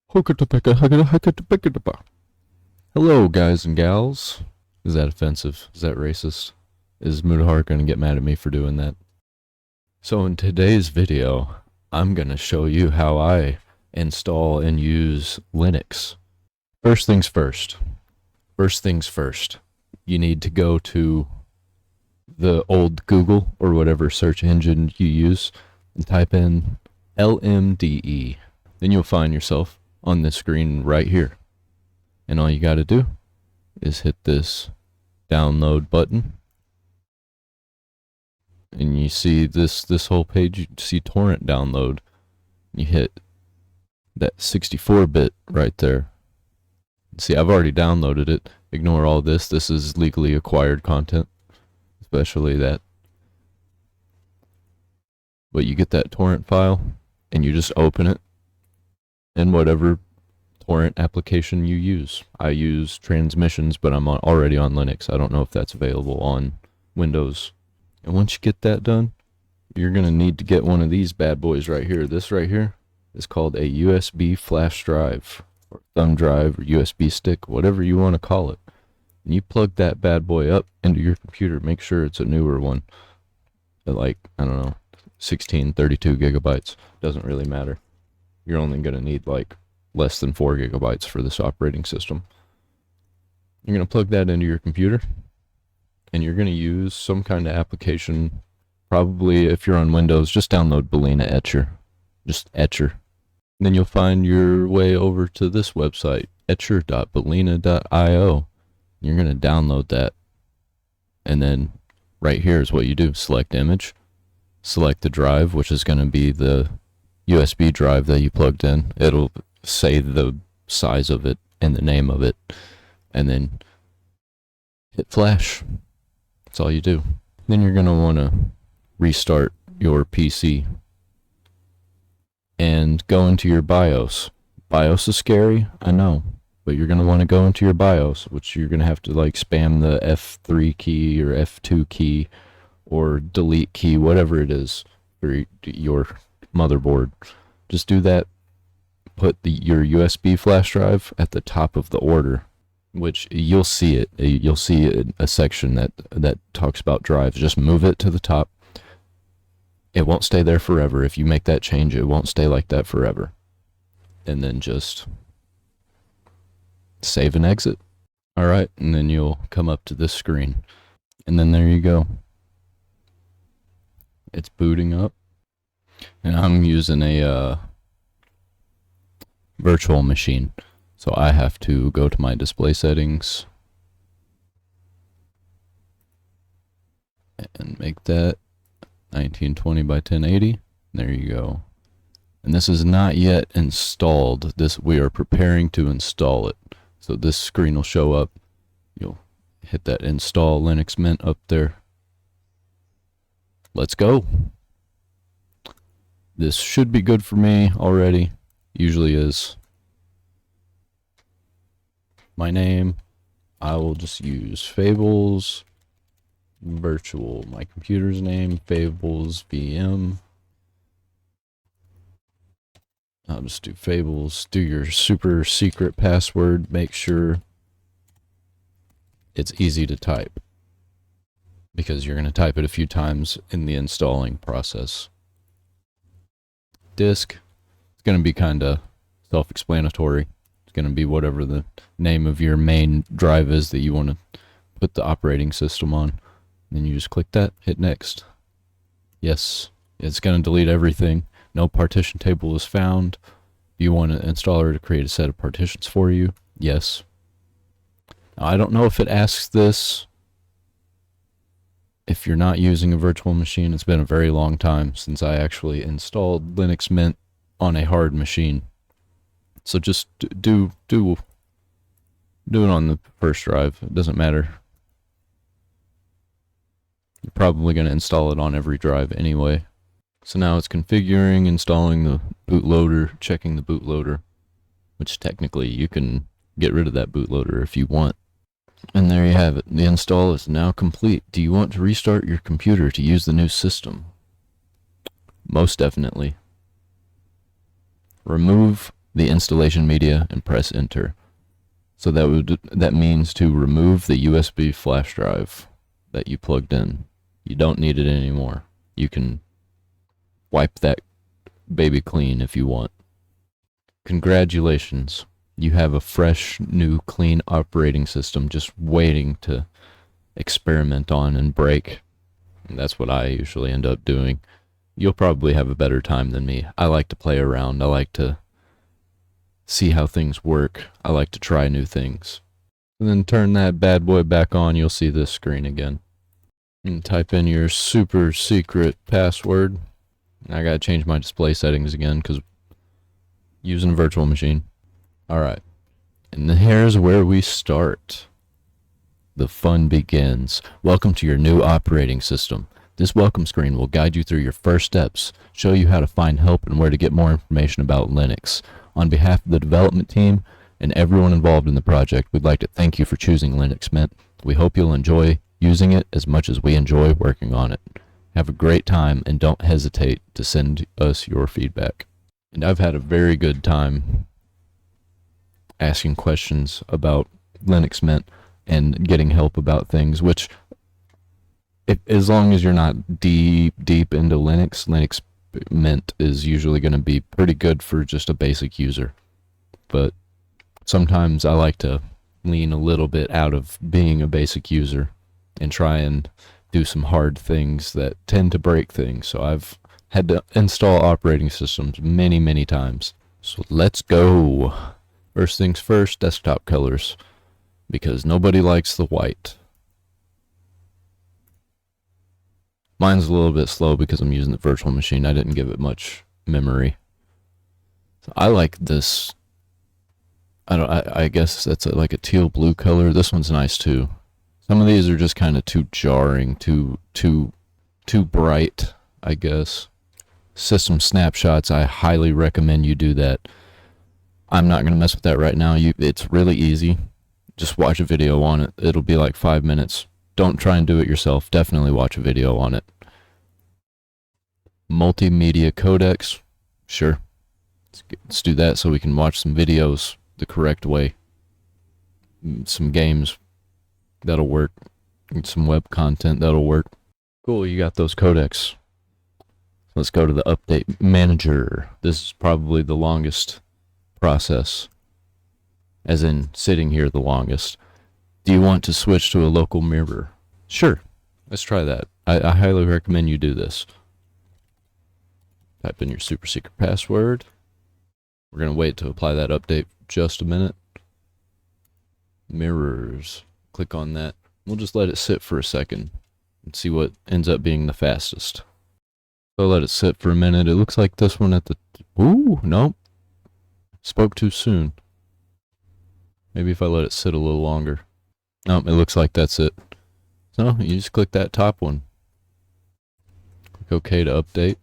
Hello, guys and gals. Is that offensive? Is that racist? Is Mudahar going to get mad at me for doing that? So in today's video, I'm going to show you how I install and use Linux. First things first. You need to go to the old Google or whatever search engine you use and type in LMDE. Then you'll find yourself on this screen right here. And all you got to do is hit this download button. And you see this whole page, you see torrent download. You hit that 64-bit right there. See, I've already downloaded it. Ignore all this. This is legally acquired content, especially that. But you get that torrent file and you just open it in whatever torrent application you use. I use Transmissions, but I'm already on Linux. I don't know if that's available on Windows. And once you get that done, you're going to need to get one of these bad boys right here. This right here is called a USB flash drive, or thumb drive, or USB stick, whatever you want to call it. And you plug that bad boy up into your computer. Make sure it's a newer one. Like, I don't know, 16, 32 gigabytes. Doesn't really matter. You're only going to need like less than 4 gigabytes for this operating system. You're going to plug that into your computer, and you're going to use some kind of application. Probably if you're on Windows, just download Balena Etcher. Just Etcher. And then you'll find your way over to this website, etcher.balena.io. You're going to download that. And then right here is what you do. Select image. Select the drive, which is going to be the USB drive that you plugged in. It'll say the size of it and the name of it. And then hit flash. That's all you do. Then you're going to want to restart your PC and go into your BIOS. BIOS is scary, I know, but you're going to want to go into your BIOS, which you're going to have to like spam the F3 key or F2 key or delete key, whatever it is for your motherboard. Just do that. Put your USB flash drive at the top of the order, which you'll see it. You'll see a section that talks about drives. Just move it to the top. It won't stay there forever. If you make that change, it won't stay like that forever. And then just save and exit. Alright, and then you'll come up to this screen. And then there you go. It's booting up. And I'm using a virtual machine. So I have to go to my display settings and make that 1920 by 1080. There you go. And this is not yet installed. We are preparing to install it. So this screen will show up. You'll hit that install Linux Mint up there. Let's go. This should be good for me already. Usually is. My name, I will just use Fables Virtual. My computer's name, Fables VM. I'll just do Fables. Do your super secret password. Make sure it's easy to type, because you're going to type it a few times in the installing process. Disk, it's going to be kind of self-explanatory. It's going to be whatever the name of your main drive is that you want to put the operating system on. Then you just click that, hit next. Yes, it's going to delete everything. No partition table is found. Do you want an installer to create a set of partitions for you? Yes. Now, I don't know if it asks this if you're not using a virtual machine. It's been a very long time since I actually installed Linux Mint on a hard machine. So just do it on the first drive. It doesn't matter. You're probably going to install it on every drive anyway. So now it's configuring, installing the bootloader, checking the bootloader, which technically you can get rid of that bootloader if you want. And there you have it. The install is now complete. Do you want to restart your computer to use the new system? Most definitely. Remove the installation media and press enter. So that means to remove the USB flash drive that you plugged in. You don't need it anymore. You can wipe that baby clean if you want. Congratulations. You have a fresh, new, clean operating system just waiting to experiment on and break. And that's what I usually end up doing. You'll probably have a better time than me. I like to play around. I like to see how things work. I like to try new things. And then turn that bad boy back on, you'll see this screen again. And type in your super secret password. I gotta change my display settings again because using a virtual machine. Alright, and then here's where we start. The fun begins. Welcome to your new operating system. This welcome screen will guide you through your first steps, show you how to find help and where to get more information about Linux. On behalf of the development team and everyone involved in the project, we'd like to thank you for choosing Linux Mint. We hope you'll enjoy using it as much as we enjoy working on it. Have a great time and don't hesitate to send us your feedback. And I've had a very good time asking questions about Linux Mint and getting help about things, which, as long as you're not deep into Linux Mint is usually going to be pretty good for just a basic user. But sometimes I like to lean a little bit out of being a basic user and try and do some hard things that tend to break things. So I've had to install operating systems many times. So let's go. First things first, desktop colors, because nobody likes the white. Mine's a little bit slow because I'm using the virtual machine. I didn't give it much memory. So I like this. I guess that's like a teal blue color. This one's nice too. Some of these are just kind of too jarring, too bright, I guess. System snapshots, I highly recommend you do that. I'm not going to mess with that right now. It's really easy. Just watch a video on it. It'll be like 5 minutes. Don't try and do it yourself. Definitely watch a video on it. Multimedia codecs. Sure. Let's do that so we can watch some videos the correct way. Some games. That'll work. Some web content. That'll work. Cool, you got those codecs. Let's go to the update manager. This is probably the longest process. As in, sitting here the longest. Do you want to switch to a local mirror? Sure. Let's try that. I highly recommend you do this. Type in your super secret password. We're going to wait to apply that update for just a minute. Mirrors. Click on that. We'll just let it sit for a second and see what ends up being the fastest. So let it sit for a minute. It looks like this one at the... Ooh, nope. Spoke too soon. Maybe if I let it sit a little longer. Nope, it looks like that's it. So you just click that top one. Click OK to update.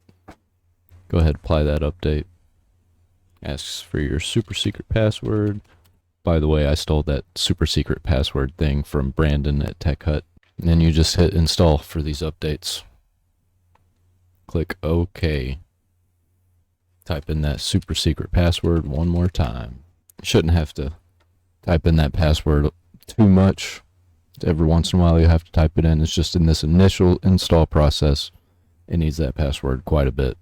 Go ahead, apply that update. Asks for your super secret password. By the way, I stole that super secret password thing from Brandon at Tech Hut. And then you just hit install for these updates. Click OK. Type in that super secret password one more time. You shouldn't have to type in that password too much. Every once in a while you have to type it in. It's just in this initial install process, it needs that password quite a bit.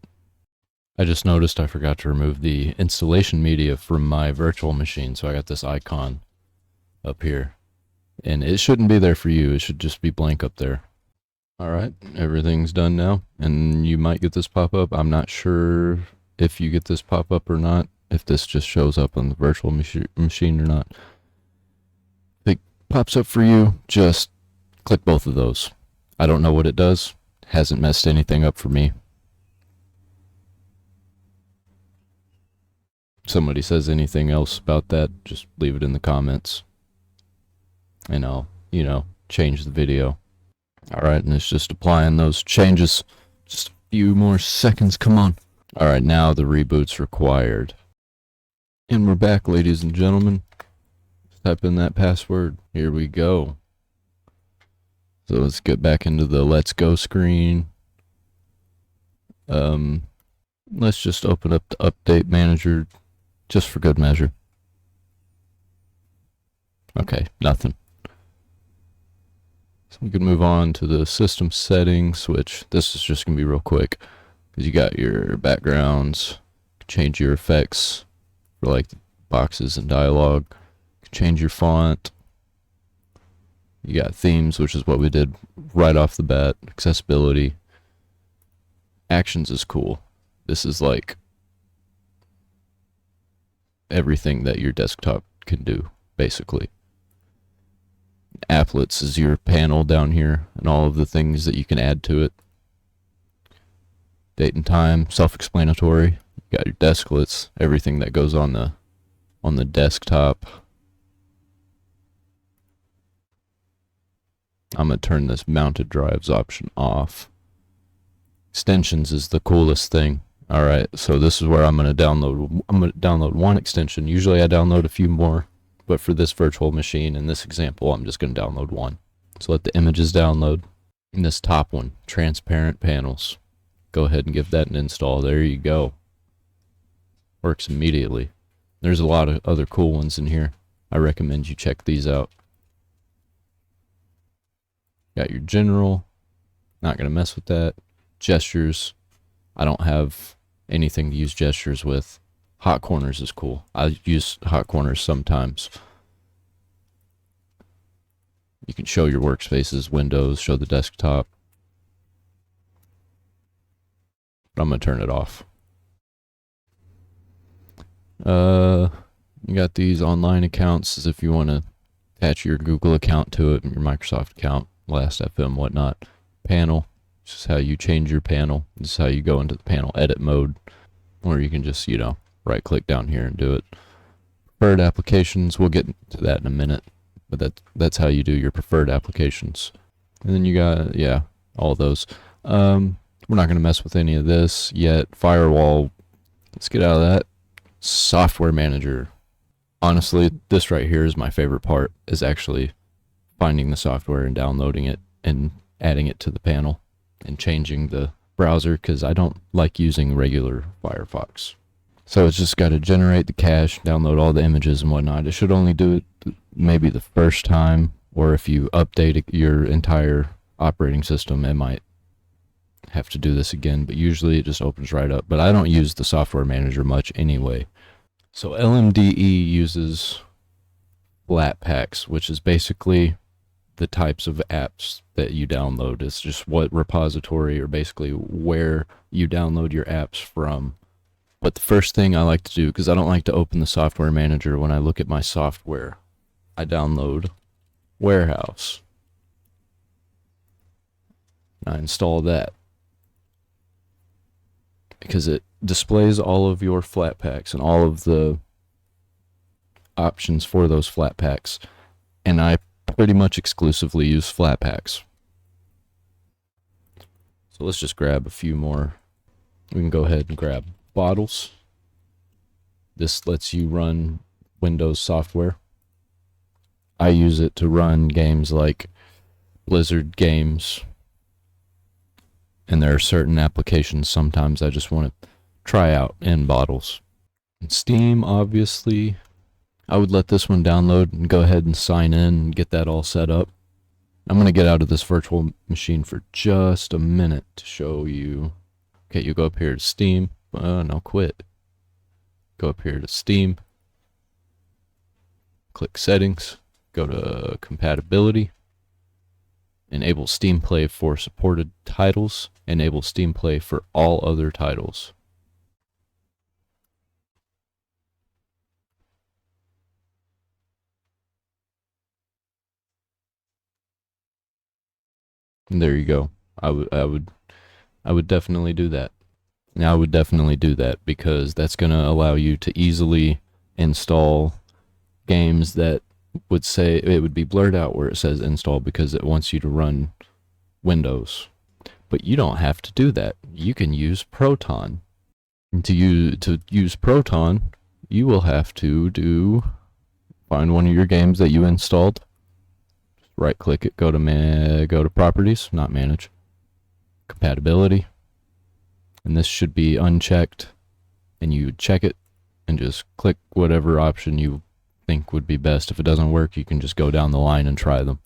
I just noticed I forgot to remove the installation media from my virtual machine, so I got this icon up here. And it shouldn't be there for you, it should just be blank up there. Alright, everything's done now, and you might get this pop-up. I'm not sure if you get this pop-up or not, if this just shows up on the virtual machine or not. If it pops up for you, just click both of those. I don't know what it does. Hasn't messed anything up for me. Somebody says anything else about that, just leave it in the comments. And I'll, change the video. Alright, and it's just applying those changes. Just a few more seconds, come on. Alright, now the reboot's required. And we're back, ladies and gentlemen. Type in that password. Here we go. So let's get back into the let's go screen. Let's just open up the update manager just for good measure. Okay, nothing. So we can move on to the system settings, which this is just going to be real quick, because you got your backgrounds, change your effects for like boxes and dialogue, change your font. You got themes, which is what we did right off the bat. Accessibility. Actions is cool. This is like everything that your desktop can do, basically. Applets is your panel down here, and all of the things that you can add to it. Date and time, self-explanatory. You got your desklets, everything that goes on the desktop. I'm going to turn this mounted drives option off. Extensions is the coolest thing. Alright, so this is where I'm going to download one extension. Usually I download a few more, but for this virtual machine, in this example, I'm just going to download one. So let the images download. And this top one, transparent panels. Go ahead and give that an install. There you go. Works immediately. There's a lot of other cool ones in here. I recommend you check these out. Got your general, not going to mess with that. Gestures, I don't have anything to use gestures with. Hot corners is cool. I use hot corners sometimes. You can show your workspaces, windows, show the desktop. But I'm going to turn it off. You got these online accounts as if you want to attach your Google account to it, and your Microsoft account. Last.fm, whatnot. Panel, this is how you change your panel. This is how you go into the panel edit mode, or you can just, right click down here and do it. Preferred applications, we'll get to that in a minute, but that's how you do your preferred applications. And then you got, all those. We're not going to mess with any of this yet. Firewall, let's get out of that. Software manager. Honestly, this right here is my favorite part, is actually finding the software and downloading it and adding it to the panel and changing the browser, because I don't like using regular Firefox. So it's just got to generate the cache, download all the images and whatnot. It should only do it maybe the first time, or if you update your entire operating system, it might have to do this again, but usually it just opens right up. But I don't use the software manager much anyway. So LMDE uses Flatpaks, which is basically the types of apps that you download. It's just what repository, or basically where you download your apps from. But the first thing I like to do, because I don't like to open the software manager when I look at my software, I download Warehouse. I install that, because it displays all of your Flatpaks and all of the options for those Flatpaks, and I pretty much exclusively use Flatpaks. So let's just grab a few more. We can go ahead and grab Bottles. This lets you run Windows software. I use it to run games like Blizzard games, and there are certain applications sometimes I just want to try out in Bottles. And Steam, obviously, I would let this one download and go ahead and sign in and get that all set up. I'm going to get out of this virtual machine for just a minute to show you. Okay, you go up here to Steam. No, quit. Go up here to Steam. Click Settings. Go to Compatibility. Enable Steam Play for supported titles. Enable Steam Play for all other titles. And there you go. I would definitely do that. Now I would definitely do that, because that's going to allow you to easily install games that would say, it would be blurred out where it says install, because it wants you to run Windows. But you don't have to do that. You can use Proton. And to use Proton, you will have to find one of your games that you installed. Right click it, go to properties, not manage, compatibility, and this should be unchecked, and you check it and just click whatever option you think would be best. If it doesn't work, you can just go down the line and try them.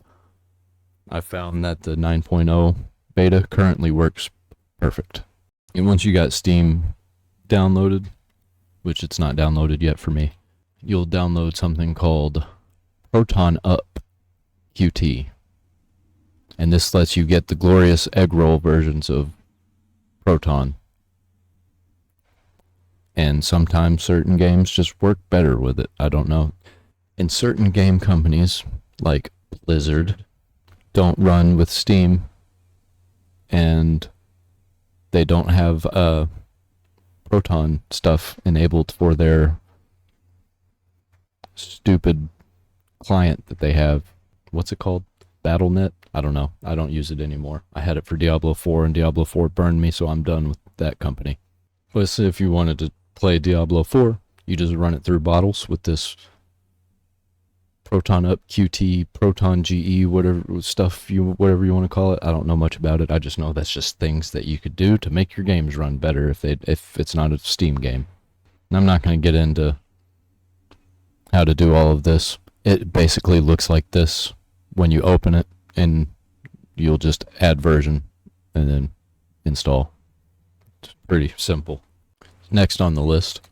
I found that the 9.0 beta currently works perfect. And once you got Steam downloaded, which it's not downloaded yet for me, you'll download something called Proton Up Qt. And this lets you get the glorious eggroll versions of Proton. And sometimes certain games just work better with it. I don't know. And certain game companies, like Blizzard, don't run with Steam, and they don't have Proton stuff enabled for their stupid client that they have. What's it called? BattleNet? I don't know. I don't use it anymore. I had it for Diablo 4, and Diablo 4 burned me, so I'm done with that company. Let's say if you wanted to play Diablo 4, you just run it through bottles with this Proton Up Qt, Proton GE, whatever you want to call it. I don't know much about it. I just know that's just things that you could do to make your games run better if it's not a Steam game. And I'm not going to get into how to do all of this. It basically looks like this when you open it, and you'll just add version and then install. It's pretty simple. Next on the list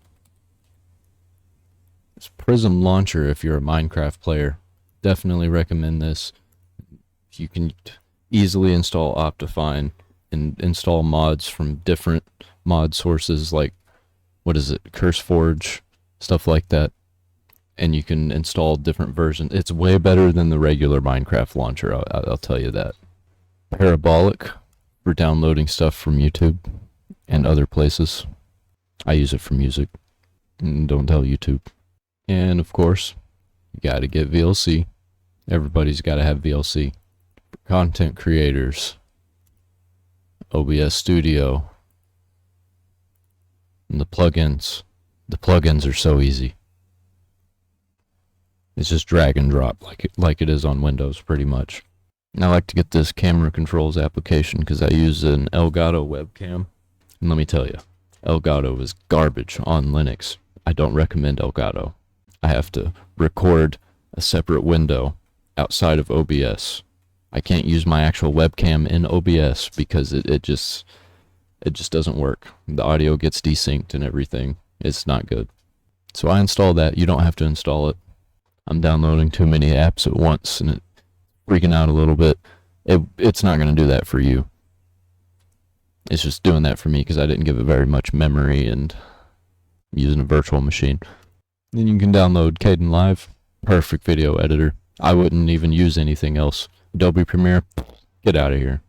is Prism Launcher. If you're a Minecraft player, definitely recommend this. You can easily install Optifine and install mods from different mod sources like, CurseForge, stuff like that. And you can install different versions. It's way better than the regular Minecraft launcher, I'll tell you that. Parabolic for downloading stuff from YouTube and other places. I use it for music. Don't tell YouTube. And of course, you gotta get VLC. Everybody's gotta have VLC. For content creators, OBS Studio, and the plugins. The plugins are so easy. It's just drag and drop like it is on Windows, pretty much. And I like to get this camera controls application because I use an Elgato webcam. And let me tell you, Elgato is garbage on Linux. I don't recommend Elgato. I have to record a separate window outside of OBS. I can't use my actual webcam in OBS because it just doesn't work. The audio gets desynced and everything. It's not good. So I install that. You don't have to install it. I'm downloading too many apps at once and it's freaking out a little bit. It's not going to do that for you. It's just doing that for me because I didn't give it very much memory and I'm using a virtual machine. Then you can download Kdenlive, perfect video editor. I wouldn't even use anything else. Adobe Premiere, get out of here.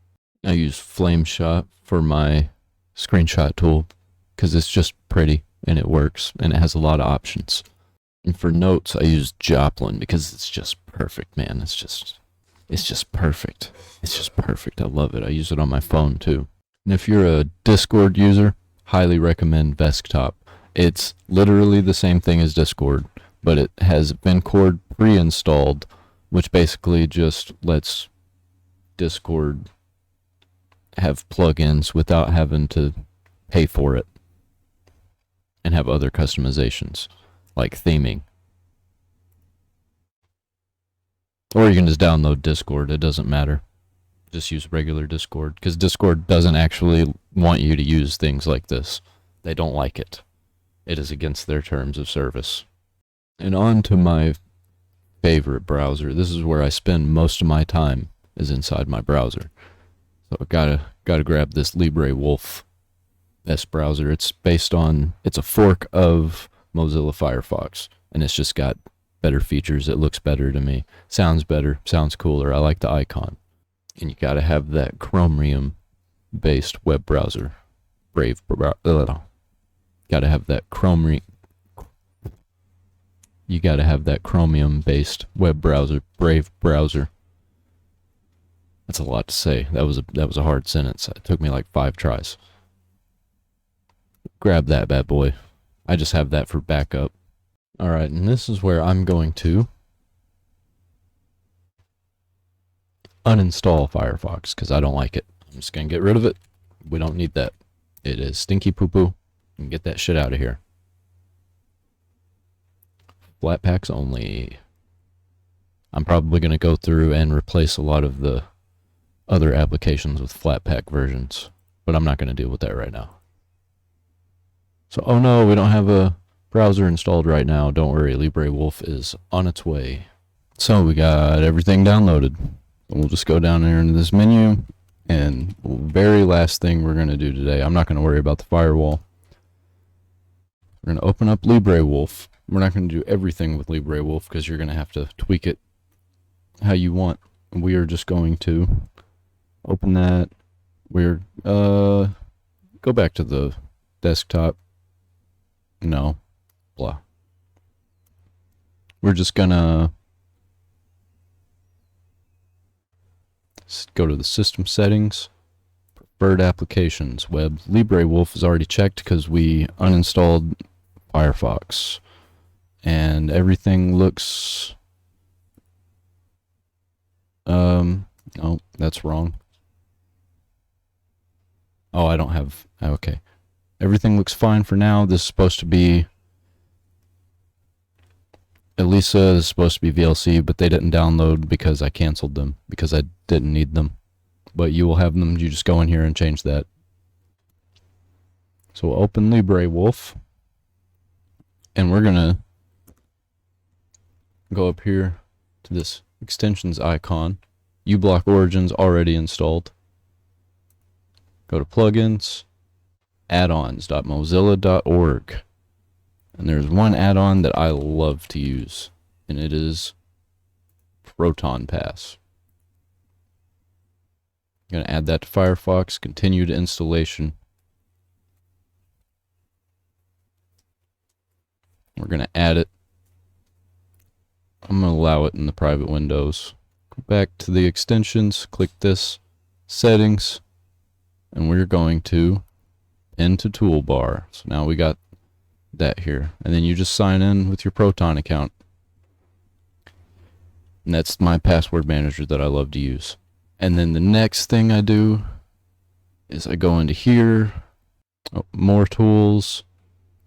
I use Flameshot for my screenshot tool because it's just pretty and it works and it has a lot of options. And for notes, I use Joplin because it's just perfect, man. It's just perfect. It's just perfect. I love it. I use it on my phone too. And if you're a Discord user, highly recommend Desktop. It's literally the same thing as Discord, but it has Vencord pre-installed, which basically just lets Discord have plugins without having to pay for it and have other customizations like theming. Or you can just download Discord. It doesn't matter. Just use regular Discord because Discord doesn't actually want you to use things like this. They don't like it. It is against their terms of service. And on to my favorite browser. This is where I spend most of my time, is inside my browser. So I gotta grab this LibreWolf S browser. It's a fork of Mozilla Firefox, and it's just got better features. It looks better to me. Sounds better. Sounds cooler. I like the icon. And you gotta have that Chromium-based web browser. Gotta have that Chromium-based web browser, Brave browser. That's a lot to say. That was a hard sentence. It took me like 5 tries. Grab that bad boy. I just have that for backup. Alright, and this is where I'm going to uninstall Firefox because I don't like it. I'm just going to get rid of it. We don't need that. It is stinky poo-poo. And get that shit out of here. Flatpaks only. I'm probably going to go through and replace a lot of the other applications with Flatpak versions, but I'm not going to deal with that right now. So, oh no, we don't have a browser installed right now. Don't worry, LibreWolf is on its way. So we got everything downloaded. We'll just go down there into this menu, and the very last thing we're going to do today, I'm not going to worry about the firewall. We're going to open up LibreWolf. We're not going to do everything with LibreWolf because you're going to have to tweak it how you want. We are just going to open that. We're go back to the desktop. No, blah. We're just gonna go to the system settings, preferred applications, web. LibreWolf is already checked because we uninstalled Firefox, and everything looks. No, that's wrong. Oh, I don't have. Okay. Everything looks fine for now. This is supposed to be Elisa, this is supposed to be VLC, but they didn't download because I canceled them because I didn't need them. But you will have them. You just go in here and change that. So we'll open LibreWolf, and we're gonna go up here to this extensions icon. uBlock Origins already installed. Go to plugins, addons.mozilla.org. And there's one add-on that I love to use, and it is Proton Pass. I'm going to add that to Firefox, continue to installation. We're going to add it. I'm going to allow it in the private windows. Go back to the extensions, click this, settings, and we're going to into toolbar. So now we got that here, and then you just sign in with your Proton account, and that's my password manager that I love to use. And then the next thing I do is I go into here, more tools,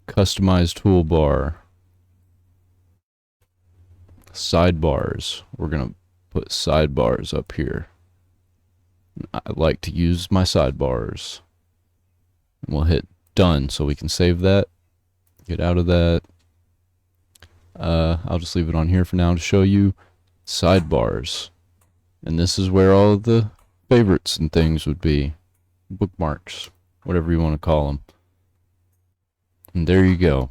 customize toolbar, sidebars. We're gonna put sidebars up here. I like to use my sidebars. And we'll hit done so we can save that. Get out of that. I'll just leave it on here for now to show you sidebars. And this is where all of the favorites and things would be. Bookmarks, whatever you want to call them. And there you go.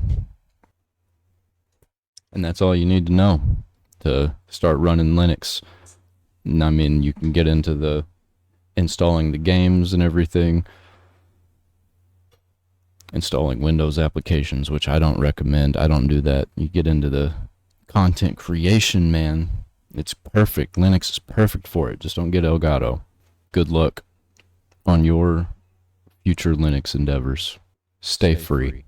And that's all you need to know to start running Linux. And I mean, you can get into the installing the games and everything. Installing Windows applications, which I don't recommend. I don't do that. You get into the content creation, man. It's perfect. Linux is perfect for it. Just don't get Elgato. Good luck on your future Linux endeavors. Stay free.